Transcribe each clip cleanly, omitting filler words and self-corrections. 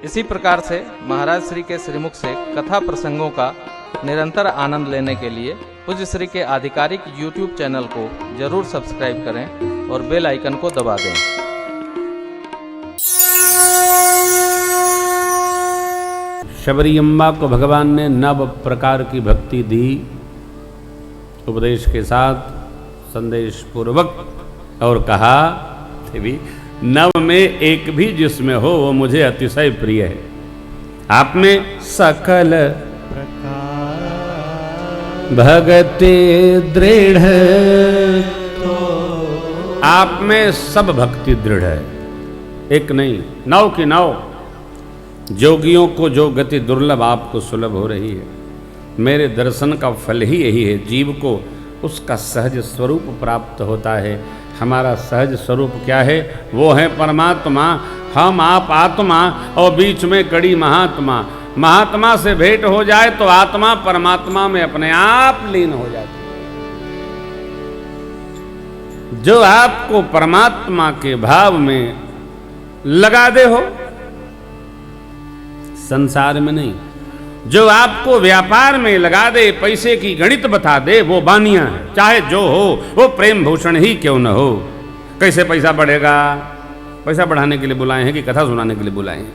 इसी प्रकार से महाराज श्री के श्रीमुख से कथा प्रसंगों का निरंतर आनंद लेने के लिए पूज्य श्री के आधिकारिक YouTube चैनल को जरूर सब्सक्राइब करें और बेल आइकन को दबा दें। शबरी अम्बा को भगवान ने 9 प्रकार की भक्ति दी, उपदेश के साथ संदेश पूर्वक, और कहा भी 9 में एक भी जिसमें हो वो मुझे अतिशय प्रिय है। आप में सकल भक्ति दृढ़, आप में सब भक्ति दृढ़ है, एक नहीं 9 की 9। जोगियों को जो गति दुर्लभ आपको सुलभ हो रही है, मेरे दर्शन का फल ही यही है। जीव को उसका सहज स्वरूप प्राप्त होता है। हमारा सहज स्वरूप क्या है? वो है परमात्मा, हम आप आत्मा, और बीच में कड़ी महात्मा। महात्मा से भेंट हो जाए तो आत्मा परमात्मा में अपने आप लीन हो जाती है। जो आपको परमात्मा के भाव में लगा दे हो, संसार में नहीं, जो आपको व्यापार में लगा दे, पैसे की गणित बता दे, वो बानिया है। चाहे जो हो, वो प्रेम भूषण ही क्यों न हो। कैसे पैसा बढ़ेगा? पैसा बढ़ाने के लिए बुलाए हैं कि कथा सुनाने के लिए बुलाए हैं?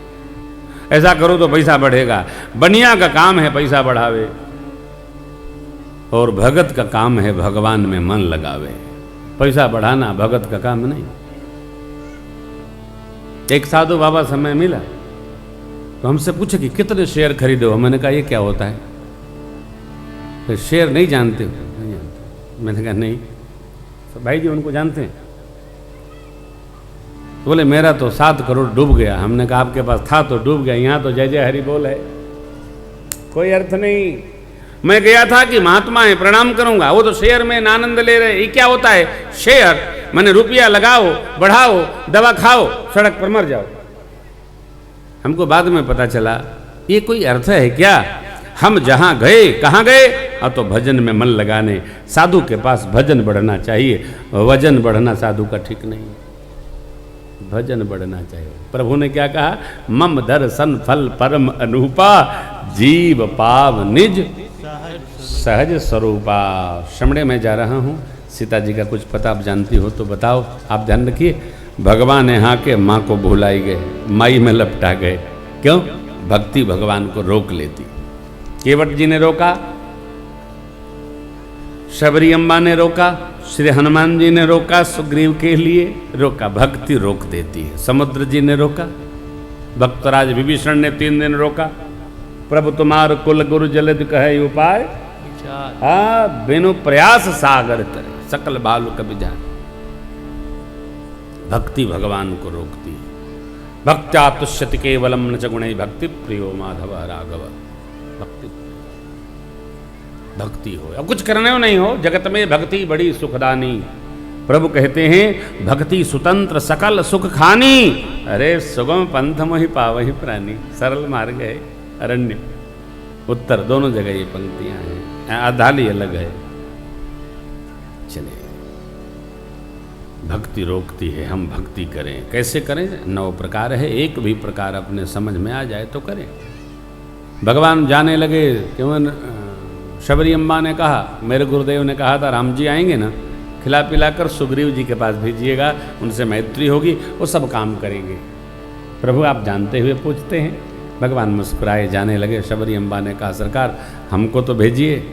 ऐसा करो तो पैसा बढ़ेगा। बनिया का काम है पैसा बढ़ावे, और भगत का काम है भगवान में मन लगावे। पैसा बढ़ाना भगत का काम नहीं। एक साधु बाबा समय मिला तो हमसे पूछे कि कितने शेयर खरीदे हो? मैंने कहा ये क्या होता है? तो शेयर नहीं जानते हो? नहीं जानते। मैंने कहा नहीं। तो भाई जी उनको जानते हैं? तो बोले मेरा तो 7 करोड़ डूब गया। हमने कहा आपके पास था तो डूब गया, यहाँ तो जय जय हरि बोल है, कोई अर्थ नहीं। मैं गया था कि महात्मा है प्रणाम करूंगा, वो तो शेयर में आनंद ले रहे। ये क्या होता है? शेयर मैंने रुपया लगाओ, बढ़ाओ, दवा खाओ, सड़क पर मर जाओ। हमको बाद में पता चला ये कोई अर्थ है क्या? हम जहां गए, कहां गए? तो भजन में मन लगाने। साधु के पास भजन बढ़ना चाहिए, वजन बढ़ना साधु का ठीक नहीं है। भजन बढ़ना चाहिए। प्रभु ने क्या कहा? मम दर्शन फल परम अनूपा, जीव पाव निज सहज स्वरूपा। शमड़े में जा रहा हूं, सीता जी का कुछ पता आप जानती हो तो बताओ। आप ध्यान रखिए, भगवान यहाँ के माँ को भुलाई गए, माई में लपटा गए। क्यों? भक्ति भगवान को रोक लेती। केवट जी ने रोका, शबरी अम्बा ने रोका, श्री हनुमान जी ने रोका, सुग्रीव के लिए रोका। भक्ति रोक देती है। समुद्र जी ने रोका, भक्तराज विभीषण ने 3 दिन रोका। प्रभु तुम्हार कुल गुरु जलद कहे उपाय, हाँ बिनु प्रयास सागर करे, सकल बालु कबि जान। भक्ति भगवान को रोकती है। भक्त्या तुष्यति केवलम न च गुणै भक्ति प्रियो माधव राघव। भक्ति भक्ति हो, अब कुछ करने नहीं हो। जगत में भक्ति बड़ी सुखदानी। प्रभु कहते हैं भक्ति सुतंत्र सकल सुख खानी। अरे सुगम पंथ मोहि पावहि प्राणी। सरल मार्ग है, अरण्य उत्तर दोनों जगह ये पंक्तियां हैं। आधाली अलग है। चले, भक्ति रोकती है, हम भक्ति करें। कैसे करें? 9 प्रकार है, एक भी प्रकार अपने समझ में आ जाए तो करें। भगवान जाने लगे क्यों? शबरी अम्बा ने कहा, मेरे गुरुदेव ने कहा था राम जी आएंगे ना, खिला पिलाकर सुग्रीव जी के पास भेजिएगा, उनसे मैत्री होगी, वो सब काम करेंगे। प्रभु आप जानते हुए पूछते हैं। भगवान मुस्कुराए, जाने लगे। शबरी अम्बा ने कहा सरकार हमको तो भेजिए,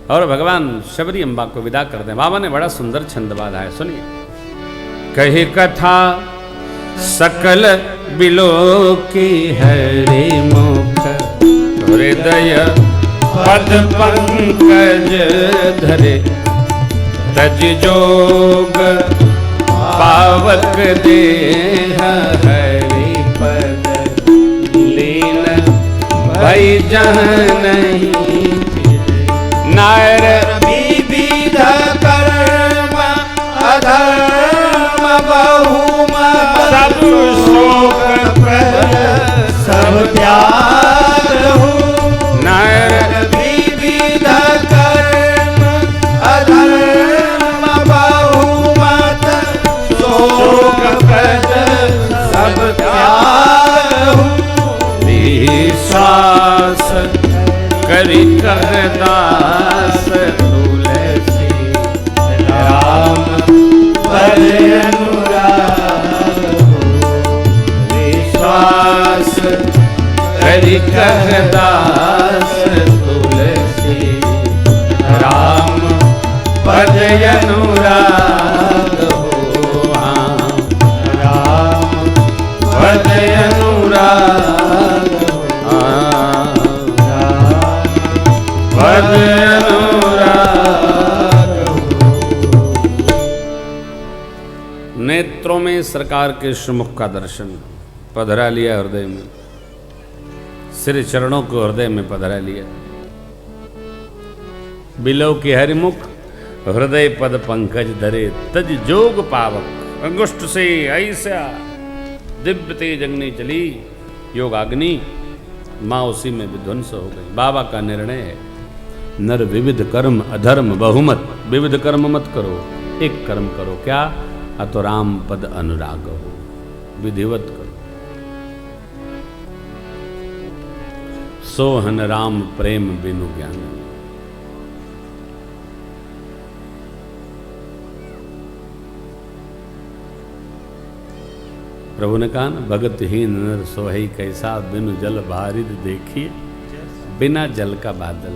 और भगवान शबरी अम्बा को विदा कर दें। बाबा ने बड़ा सुंदर छंद बांधा है, सुनिए। कहे कथा सकल बिलो की हरे मुख, हृदय पद पंकज धरे, तज जोग पावक देह हरि पद लीन, भई जहाँ नहीं नायर विविध कर्म अधर्म बहुम सब शोक सब त्याग हो। नायर विविध कर्म अधर्म बहुमत शोक सब त्याग हो। करी करदास तुलसी राम पद अनुराग विश्वास करी करदास तुलसी राम पद अनुराग हो राम पद अनुराग पद अनुराग। नेत्रों में सरकार के श्रीमुख का दर्शन पधरा लिया, हृदय में श्री चरणों को हृदय में पधरा लिया। बिलो के हरिमुख हृदय पद पंकज धरे तज जोग पावक। अंगुष्ठ से ऐसा दिव्य तेज अग्नि चली, योग अग्नि माँ उसी में विध्वंस हो गई। बाबा का निर्णय है, नर विविध कर्म अधर्म बहुमत, विविध कर्म मत करो, एक कर्म करो। क्या? अतो राम पद अनुराग हो, विधिवत करो। सोहन राम प्रेम बिनु ज्ञान। प्रभु ने कहा ना, भगतहीन नर सोहई कैसा, बिनु जल बारिद देखिए, बिना जल का बादल।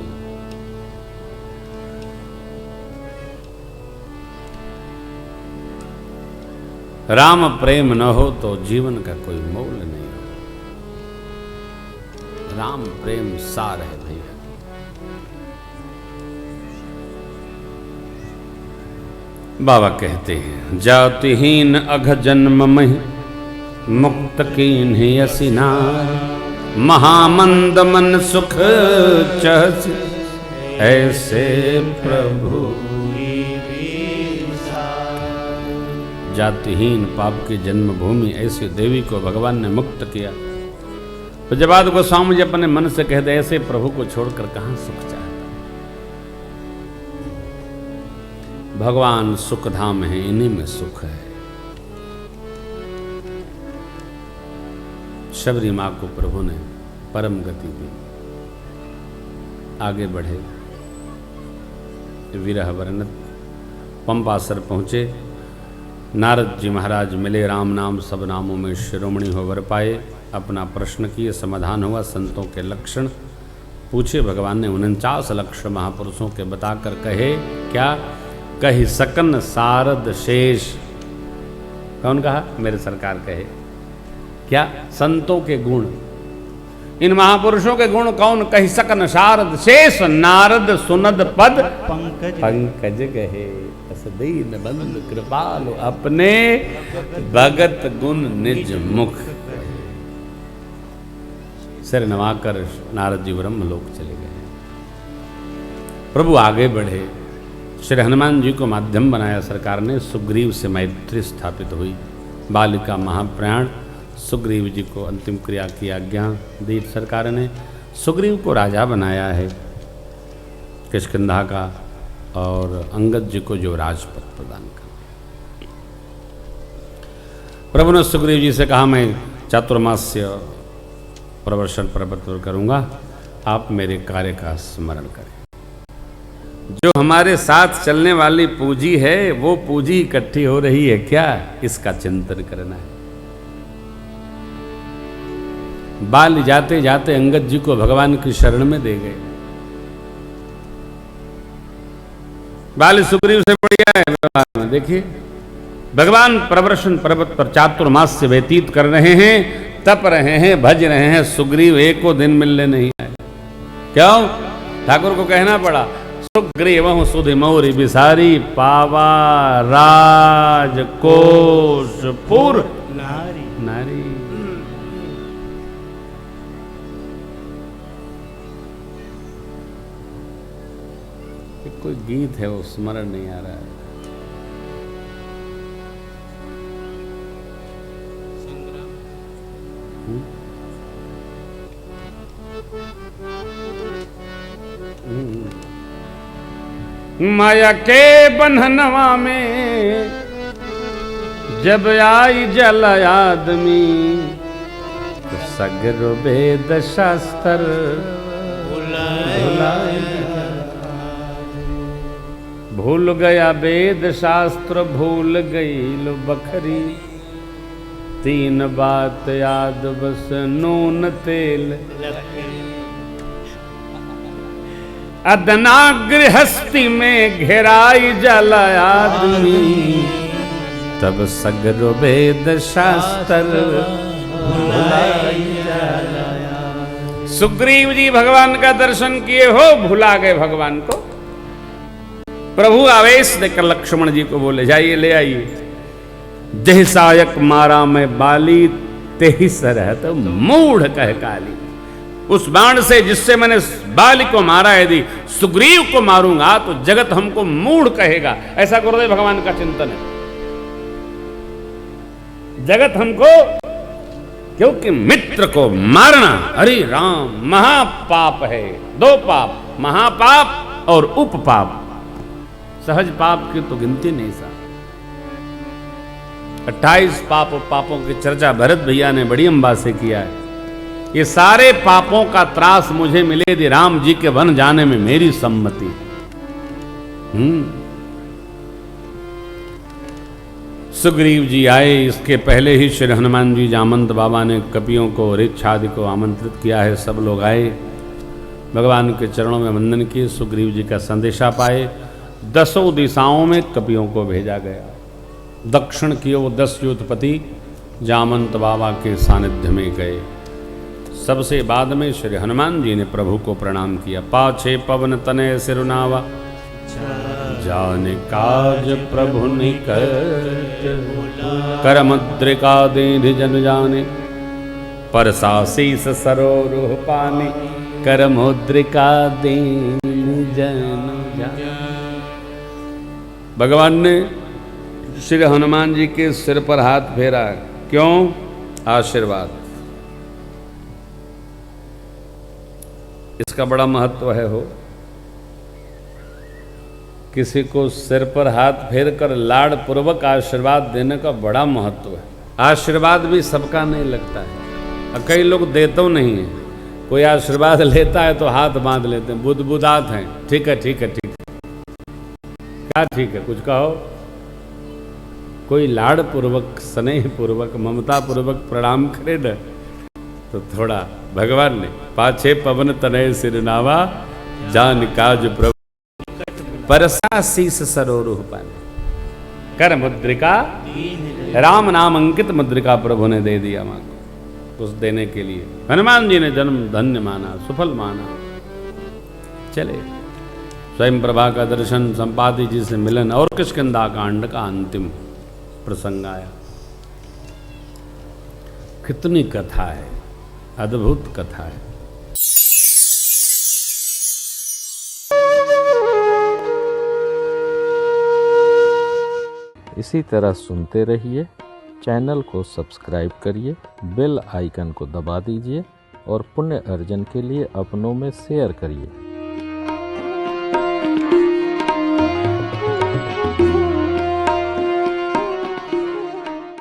राम प्रेम न हो तो जीवन का कोई मोल नहीं हो। राम प्रेम सार है भैया। बाबा कहते हैं, जातिहीन अघ जन्म महि मुक्त कीन ही असिना, महामंद मन सुख चहस ऐसे प्रभु। जातिहीन पाप की जन्मभूमि ऐसी देवी को भगवान ने मुक्त किया। तो जब आज गोस्वामी जी अपने मन से कहते, ऐसे प्रभु को छोड़कर कहां सुख चाहता। भगवान सुखधाम है, इन्हीं में सुख है। शबरी माँ को प्रभु ने परम गति दी, आगे बढ़े, विरह वर्णत पंपासर पहुंचे। नारद जी महाराज मिले, राम नाम सब नामों में शिरोमणि हो वर पाए। अपना प्रश्न किए, समाधान हुआ। संतों के लक्षण पूछे भगवान ने, 49 लक्षण महापुरुषों के बताकर कहे। क्या? कही सकन सारद शेष। कौन कहा? मेरे सरकार कहे। क्या? संतों के गुण, इन महापुरुषों के गुण कौन? कही सकन सारद शेष, नारद सुनद पद पंकज कहे। दीन बंधु कृपालु अपने भगत गुण निज मुख। सिर नवाकर नारद जी ब्रह्मलोक चले गए। प्रभु आगे बढ़े, श्री हनुमान जी को माध्यम बनाया सरकार ने। सुग्रीव से मैत्री स्थापित हुई। बालिका महाप्रयाण सुग्रीव जी को अंतिम क्रिया की आज्ञा दी सरकार ने। सुग्रीव को राजा बनाया है किष्किंधा का, और अंगद जी को जो राजपद प्रदान कर। प्रभु ने सुग्रीव जी से कहा, मैं चातुर्मास्य प्रवर्षण पर्वत पर करूंगा, आप मेरे कार्य का स्मरण करें। जो हमारे साथ चलने वाली पूंजी है, वो पूंजी इकट्ठी हो रही है क्या, इसका चिंतन करना है। बाल जाते जाते अंगद जी को भगवान की शरण में दे गए। बाल सुग्रीव से बढ़िया है व्यवहार में। देखिए, भगवान प्रवर्षण पर्वत पर चातुर्मास से व्यतीत कर रहे हैं, तप रहे हैं, भज रहे हैं। सुग्रीव एको दिन मिलने नहीं आए। क्यों? ठाकुर को कहना पड़ा, सुग्रीव सुधि मौरी बिसारी, पावा राजकोषपुर नारी नारी। कोई गीत है, वो स्मरण नहीं आ रहा है। माया के बंधनवा में जब आई जल आदमी, तो सगर वेद शास्त्र भूल गया वेद शास्त्र, भूल गई लो बखरी, तीन बात याद बस नून तेल। अदना गृहस्थी में घेराई जाला आदमी, तब सगरो वेद शास्त्र भुलाई जाला। सुग्रीव जी भगवान का दर्शन किए हो, भुला गए भगवान को। प्रभु आवेश देकर लक्ष्मण जी को बोले जाइए ले आइए। जह सायक मारा मैं बाली, तेहि सरहत मूढ़ कह काली। उस बाण से जिससे मैंने बाली को मारा, यदि सुग्रीव को मारूंगा तो जगत हमको मूढ़ कहेगा। ऐसा गुरुदेव भगवान का चिंतन है। जगत हमको, क्योंकि मित्र को मारना, अरे राम, महापाप है। दो पाप, महापाप और उपपाप। सहज पाप की तो गिनती नहीं सा। 28 पाप पापों की चर्चा भरत भैया ने बड़ी अंबा से किया है। ये सारे पापों का त्रास मुझे मिले यदि राम जी के वन जाने में मेरी सम्मति। सुग्रीव जी आए, इसके पहले ही श्री हनुमान जी जामंत बाबा ने कपियों को, ऋक्षादि को आमंत्रित किया है। सब लोग आए, भगवान के चरणों में वंदन किए, सुग्रीव जी का संदेशा पाए। 10 दिशाओं में कपियों को भेजा गया। दक्षिण की ओर 10 योद्धपति जामंत बाबा के सानिध्य में गए। सबसे बाद में श्री हनुमान जी ने प्रभु को प्रणाम किया। पाछे पवन तनय सिरुनावा, जाने काज प्रभु निकट, कर मुद्रिका दीन जन जाने, परसा शीस सरोरुह पाने, कर मुद्रिका दीन जन जाने। भगवान ने श्री हनुमान जी के सिर पर हाथ फेरा। क्यों? आशीर्वाद। इसका बड़ा महत्व है। हो किसी को सिर पर हाथ फेर कर लाड़ पूर्वक आशीर्वाद देने का बड़ा महत्व है। आशीर्वाद भी सबका नहीं लगता है। कई लोग देते नहीं है। कोई आशीर्वाद लेता है तो हाथ बांध लेते हैं, बुदबुदात हैं। ठीक है ठीक है ठीक है, क्या ठीक है, कुछ कहो। कोई लाड़ पूर्वक, स्नेह पूर्वक, ममता पूर्वक प्रणाम करे न, तो थोड़ा भगवान ने पाछे पवन तनय सिरनावा, जान काज प्रभु परसा शीस सरोरुह पाने, कर मुद्रिका, राम नाम अंकित मुद्रिका प्रभु ने दे दिया मां को। उस देने के लिए हनुमान जी ने जन्म धन्य माना, सुफल माना। चले स्वयं प्रभा का दर्शन, संपाति जी से मिलन और किष्किंधा कांड का अंतिम प्रसंग आया। कितनी कथा है, अद्भुत कथा है। इसी तरह सुनते रहिए। चैनल को सब्सक्राइब करिए, बेल आइकन को दबा दीजिए और पुण्य अर्जन के लिए अपनों में शेयर करिए।